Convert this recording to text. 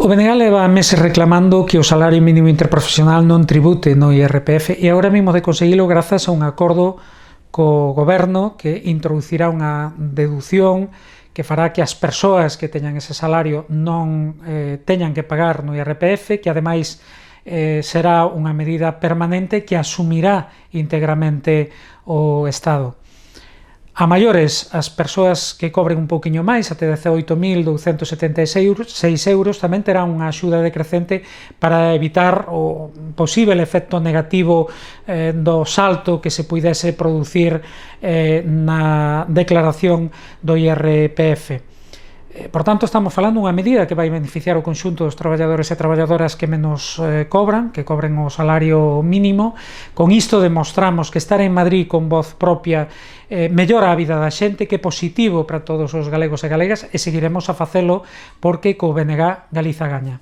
O BNG leva meses reclamando que o salario mínimo interprofesional non tribute no IRPF e agora mesmo de conseguilo grazas a un acordo co goberno que introducirá unha deducción que fará que as persoas que teñan ese salario non teñan que pagar no IRPF, que ademais será unha medida permanente que asumirá íntegramente o Estado. A maiores, as persoas que cobren un pouquiño máis, até 18.276 euros, tamén terán unha axuda decrecente para evitar o posible efecto negativo do salto que se puidese producir na declaración do IRPF. Por tanto, estamos falando dunha medida que vai beneficiar o conxunto dos traballadores e traballadoras que menos cobran, que cobren o salario mínimo. Con isto demostramos que estar en Madrid con voz propia mellora a vida da xente, que é positivo para todos os galegos e galegas, e seguiremos a facelo porque co BNG Galiza gaña.